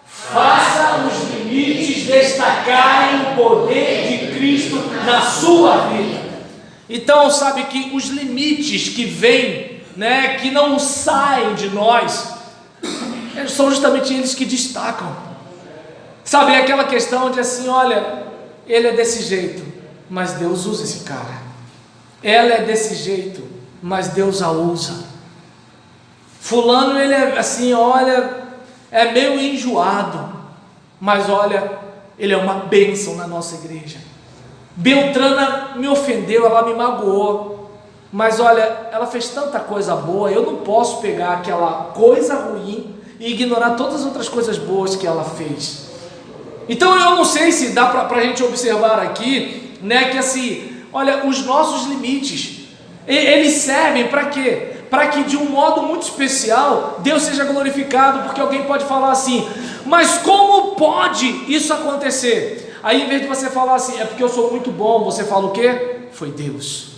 Faça os limites destacarem o poder de Cristo na sua vida. Então, sabe que os limites que vêm, que não saem de nós, são justamente eles que destacam. Sabe, é aquela questão de assim, olha, ele é desse jeito, mas Deus usa esse cara. Ela é desse jeito, mas Deus a usa. Fulano, ele é assim, olha, é meio enjoado, mas olha, ele é uma bênção na nossa igreja. Beltrana me ofendeu, ela me magoou, mas olha, ela fez tanta coisa boa, eu não posso pegar aquela coisa ruim e ignorar todas as outras coisas boas que ela fez. Então eu não sei se dá para a gente observar aqui, que assim, olha, os nossos limites, eles servem para quê? Para que de um modo muito especial Deus seja glorificado, porque alguém pode falar assim, mas como pode isso acontecer? Aí em vez de você falar assim, é porque eu sou muito bom, você fala o quê? Foi Deus.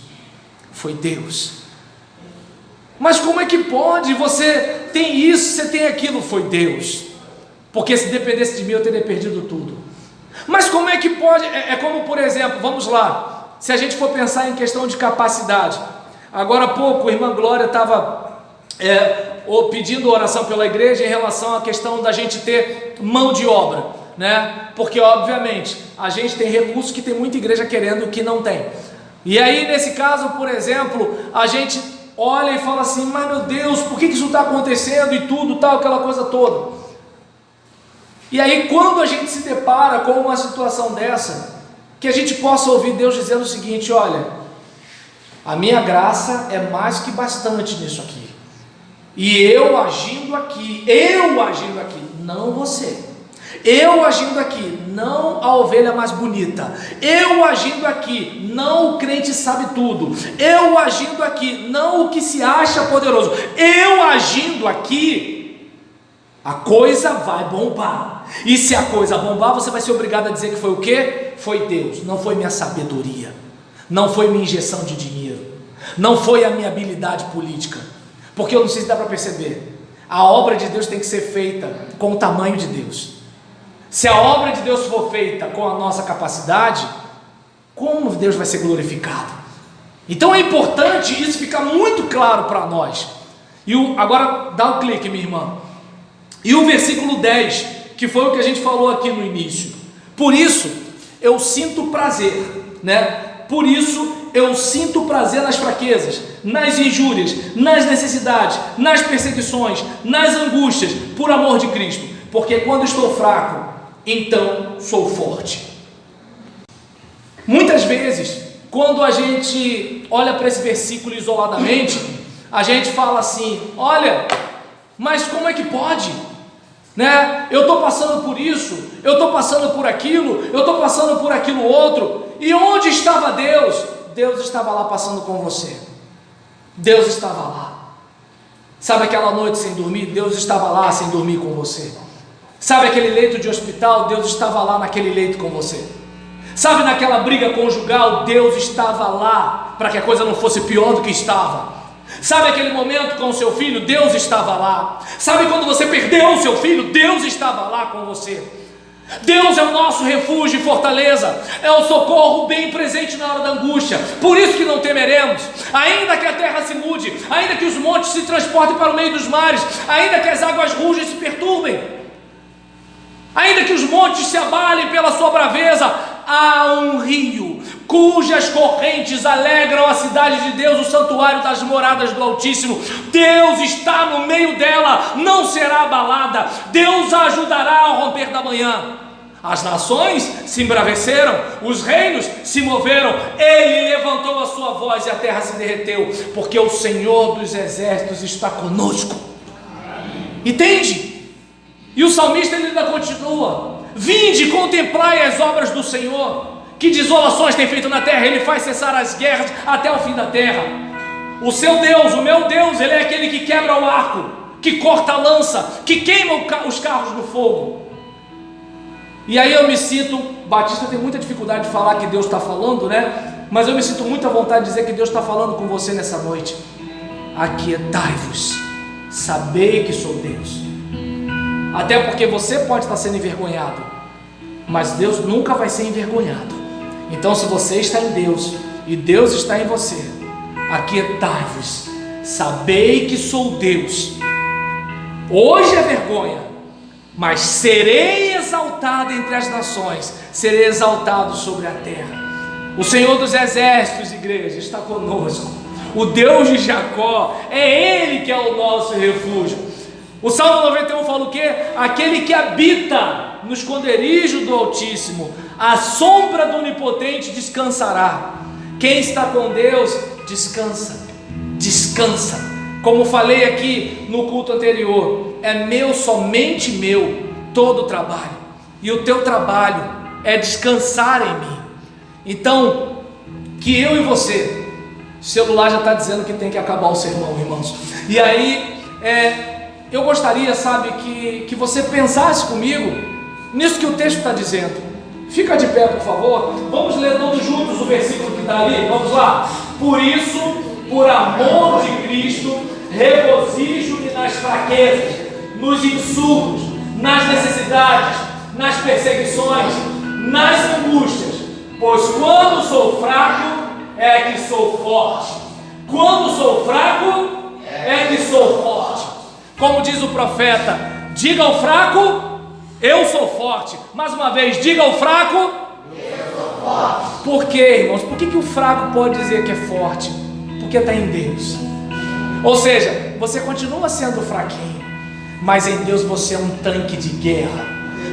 Mas como é que pode? Você tem isso, você tem aquilo, foi Deus. Porque se dependesse de mim eu teria perdido tudo. Mas como é que pode? É como, por exemplo, vamos lá, se a gente for pensar em questão de capacidade. Agora há pouco a irmã Glória estava pedindo oração pela igreja em relação à questão da gente ter mão de obra, porque obviamente a gente tem recursos que tem muita igreja querendo que não tem. E aí nesse caso, por exemplo, a gente olha e fala assim, mas meu Deus, por que isso está acontecendo e tudo, tal, aquela coisa toda. E aí quando a gente se depara com uma situação dessa, que a gente possa ouvir Deus dizendo o seguinte, olha, a minha graça é mais que bastante nisso aqui. E eu agindo aqui, não você. Eu agindo aqui, não a ovelha mais bonita. Eu agindo aqui, não o crente sabe tudo. Eu agindo aqui, não o que se acha poderoso. Eu agindo aqui, a coisa vai bombar. E se a coisa bombar, você vai ser obrigado a dizer que foi o quê? Foi Deus, não foi minha sabedoria, não foi minha injeção de dinheiro, não foi a minha habilidade política. Porque eu não sei se dá para perceber, a obra de Deus tem que ser feita com o tamanho de Deus. Se a obra de Deus for feita com a nossa capacidade, como Deus vai ser glorificado? Então é importante isso ficar muito claro para nós. Agora dá um clique, minha irmã. E o versículo 10, que foi o que a gente falou aqui no início. Por isso eu sinto prazer, Por isso eu sinto prazer nas fraquezas, nas injúrias, nas necessidades, nas perseguições, nas angústias, por amor de Cristo. Porque quando estou fraco, então sou forte. Muitas vezes, quando a gente olha para esse versículo isoladamente, a gente fala assim, olha, mas como é que pode? Eu estou passando por isso, eu estou passando por aquilo, eu estou passando por aquilo outro. E onde estava Deus? Deus estava lá passando com você. Deus estava lá. Sabe aquela noite sem dormir? Deus estava lá sem dormir com você. Sabe aquele leito de hospital? Deus estava lá naquele leito com você. Sabe naquela briga conjugal? Deus estava lá para que a coisa não fosse pior do que estava. Sabe aquele momento com o seu filho? Deus estava lá. Sabe quando você perdeu o seu filho? Deus estava lá com você. Deus é o nosso refúgio e fortaleza, é o socorro bem presente na hora da angústia. Por isso que não temeremos, ainda que a terra se mude, ainda que os montes se transportem para o meio dos mares, ainda que as águas rugem e se perturbem, ainda que os montes se abalem pela sua braveza, há um rio cujas correntes alegram a cidade de Deus, o santuário das moradas do Altíssimo. Deus está no meio dela, não será abalada. Deus a ajudará ao romper da manhã. As nações se embraveceram, os reinos se moveram, ele levantou a sua voz e a terra se derreteu, porque o Senhor dos exércitos está conosco. Entende? E o salmista ele ainda continua: vinde, contemplai as obras do Senhor, que desolações tem feito na terra. Ele faz cessar as guerras até o fim da terra. O seu Deus, o meu Deus, ele é aquele que quebra o arco, que corta a lança, que queima os carros no fogo. E aí eu me sinto, Batista tem muita dificuldade de falar que Deus está falando, né? Mas eu me sinto muito à vontade de dizer que Deus está falando com você nessa noite. Aquietai-vos, sabei que sou Deus. Até porque você pode estar sendo envergonhado, mas Deus nunca vai ser envergonhado. Então, se você está em Deus e Deus está em você, aquietai-vos, sabei que sou Deus. Hoje é vergonha, mas serei exaltado entre as nações, serei exaltado sobre a terra. O Senhor dos exércitos, igreja, está conosco. O Deus de Jacó, é Ele que é o nosso refúgio. O Salmo 91 fala o quê? Aquele que habita no esconderijo do Altíssimo, a sombra do Onipotente descansará. Quem está com Deus, descansa, descansa. Como falei aqui no culto anterior, é meu, somente meu, todo o trabalho. E o teu trabalho é descansar em mim. Então, que eu e você, o celular já está dizendo que tem que acabar o sermão, irmãos. E aí, eu gostaria, sabe, que você pensasse comigo nisso que o texto está dizendo. Fica de pé, por favor. Vamos ler todos juntos o versículo que está ali. Vamos lá. Por isso, por amor de Cristo, regozijo-me nas fraquezas, nos insultos, nas necessidades, nas perseguições, nas angústias. Pois quando sou fraco, é que sou forte. Quando sou fraco, é que sou forte. Como diz o profeta, diga ao fraco, eu sou forte. Mais uma vez, diga ao fraco, eu sou forte. Por quê, irmãos? Por que o fraco pode dizer que é forte? Porque está em Deus. Ou seja, você continua sendo fraquinho, mas em Deus você é um tanque de guerra.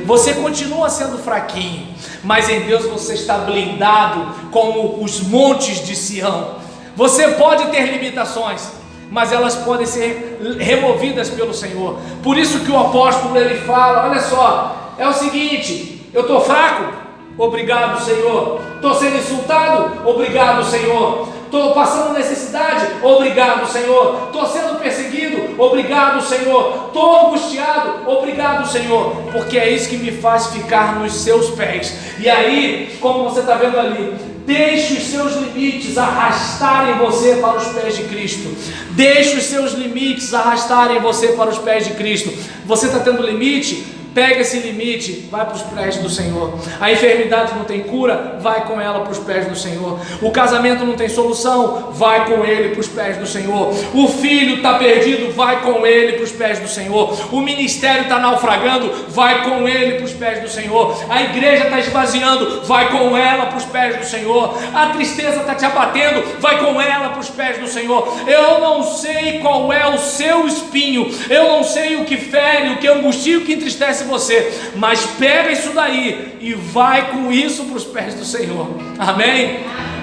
Você continua sendo fraquinho, mas em Deus você está blindado como os montes de Sião. Você pode ter limitações, mas elas podem ser removidas pelo Senhor. Por isso que o apóstolo ele fala, olha só, é o seguinte: eu estou fraco, obrigado Senhor. Estou sendo insultado, obrigado Senhor. Estou passando necessidade, obrigado Senhor. Estou sendo perseguido, obrigado Senhor. Estou angustiado, obrigado Senhor, porque é isso que me faz ficar nos seus pés. E aí, como você está vendo ali, deixe os seus limites arrastarem você para os pés de Cristo. Deixe os seus limites arrastarem você para os pés de Cristo. Você está tendo limite? Pega esse limite, vai para os pés do Senhor. A enfermidade não tem cura, vai com ela para os pés do Senhor. O casamento não tem solução, vai com ele para os pés do Senhor. O filho está perdido, vai com ele para os pés do Senhor. O ministério está naufragando, vai com ele para os pés do Senhor. A igreja está esvaziando, vai com ela para os pés do Senhor. A tristeza está te abatendo, vai com ela para os pés do Senhor. Eu não sei qual é o seu espinho, eu não sei o que fere, o que angustia, o que entristece você, mas pega isso daí e vai com isso para os pés do Senhor. Amém?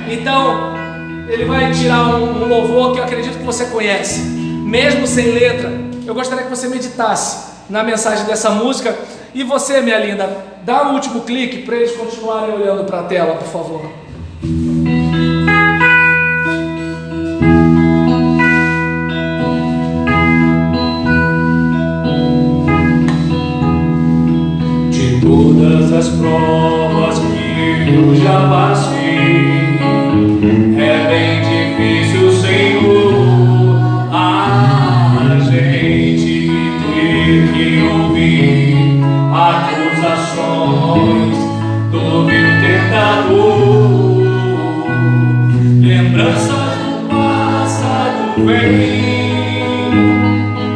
Então ele vai tirar um louvor que eu acredito que você conhece, mesmo sem letra. Eu gostaria que você meditasse na mensagem dessa música. E você, minha linda, dá o último clique para eles continuarem olhando para a tela, por favor.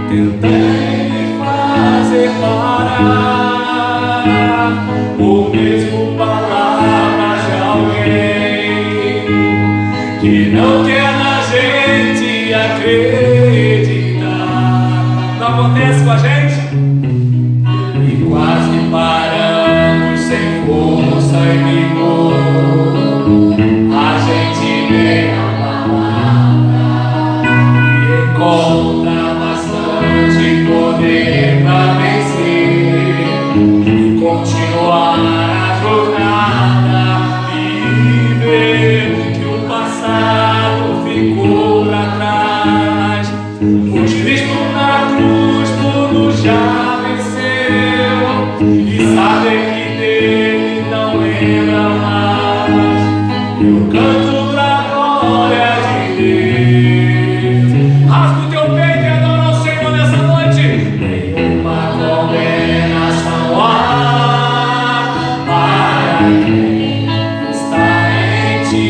tentei me fazer parar, ou mesmo palavras de alguém que não quer na gente acreditar. Não acontece com a gente? E quase paramos sem força e vigor, a gente vê a palavra e encontra bastante poder para vencer e continuar a jornada e ver que o passado ficou para trás, pois Cristo na cruz tudo já venceu e saber que dele não lembra mais. Eu canto pra glória de Deus. Rasga o teu peito e adora o Senhor nessa noite. Nenhuma condenação há para quem está em ti,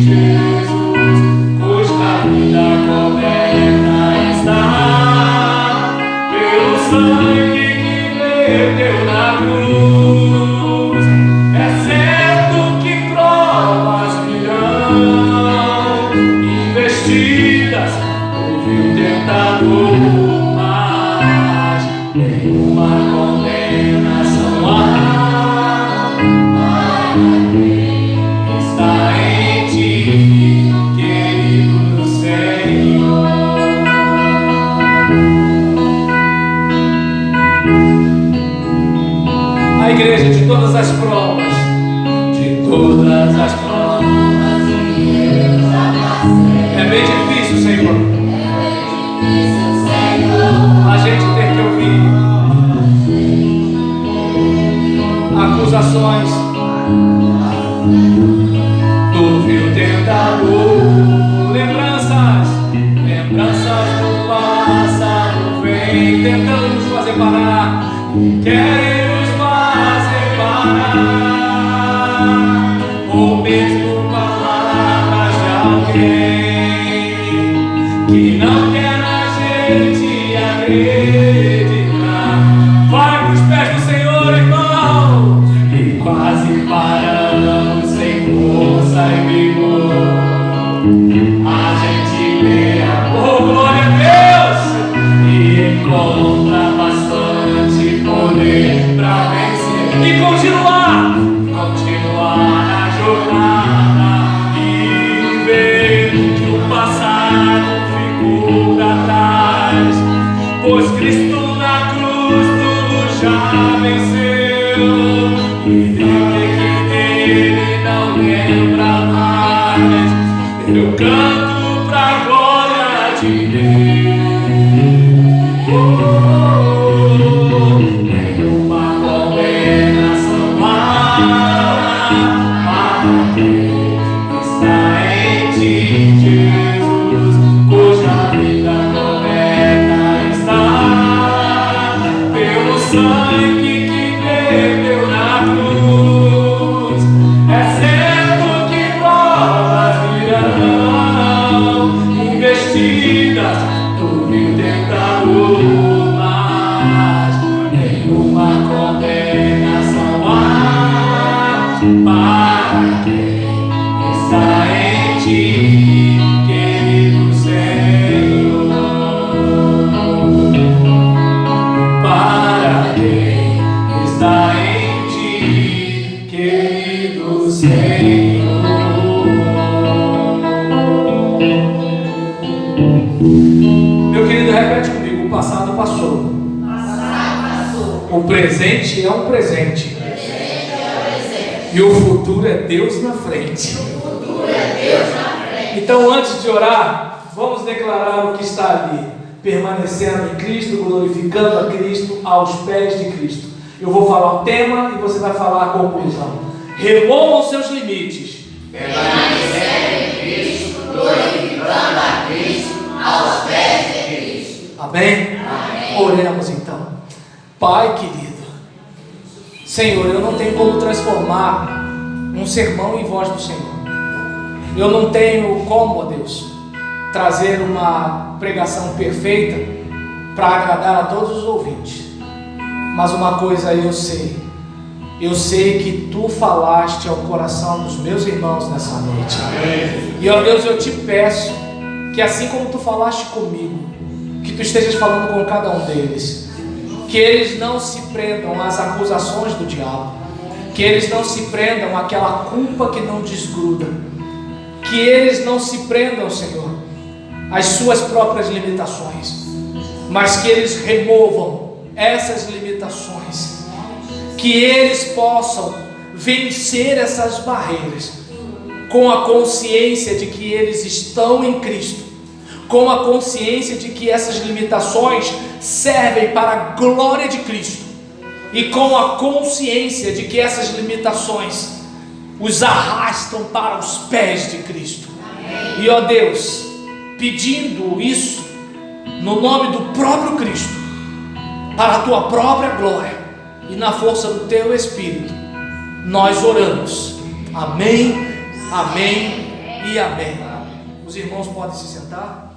Jesus, cuja vida coberta está pelo sangue que verteu na cruz. É certo que provas virão, investidas, ouve o tentador, mas nenhuma condenação há para quem está em ti, querido Senhor. A igreja de todas as provas, é bem difícil, Senhor, a gente ter que ouvir acusações do vil tentador, lembranças do passado vem tentando nos fazer parar, querem nos fazer parar, ou mesmo palavras de alguém que não quer na gente acreditar. Vai pros pés do Senhor, irmão, e quase paramos sem força e vigor. A gente lê a glória a Deus e encontra bastante poder pra vencer e continuar na jornada e ver que o passado ficou pra trás, pois Cristo na cruz tudo já venceu e ver que dele não lembra mais. Eu canto pra glória de Deus. Nenhuma condenação há para quem está em ti, Jesus, cuja vida coberta está pelo sangue que verteu na cruz. É certo que provas virão, investidas do vil tentador, mas nenhuma condenação há para quem está em ti, querido Senhor. Para quem está em ti, querido Senhor. Meu querido, repete comigo: o passado passou. O presente é um presente. E o futuro é Deus na frente. Então, antes de orar, vamos declarar o que está ali: permanecendo em Cristo, glorificando a Cristo, aos pés de Cristo. Eu vou falar o tema e você vai falar a conclusão. Removam seus limites. Permanecendo em Cristo, glorificando a Cristo, aos pés de Cristo. Amém? Amém. Oremos então. Pai querido, Senhor, eu não tenho como transformar um sermão em voz do Senhor. Eu não tenho como, ó Deus, trazer uma pregação perfeita para agradar a todos os ouvintes. Mas uma coisa eu sei que tu falaste ao coração dos meus irmãos nessa noite. E ó Deus, eu te peço que assim como tu falaste comigo, que tu estejas falando com cada um deles, que eles não se prendam às acusações do diabo, que eles não se prendam àquela culpa que não desgruda, que eles não se prendam, Senhor, às suas próprias limitações, mas que eles removam essas limitações, que eles possam vencer essas barreiras com a consciência de que eles estão em Cristo, com a consciência de que essas limitações servem para a glória de Cristo, e com a consciência de que essas limitações os arrastam para os pés de Cristo. E ó Deus, pedindo isso no nome do próprio Cristo, para a tua própria glória e na força do teu Espírito, nós oramos. Amém, amém e amém. Os irmãos podem se sentar.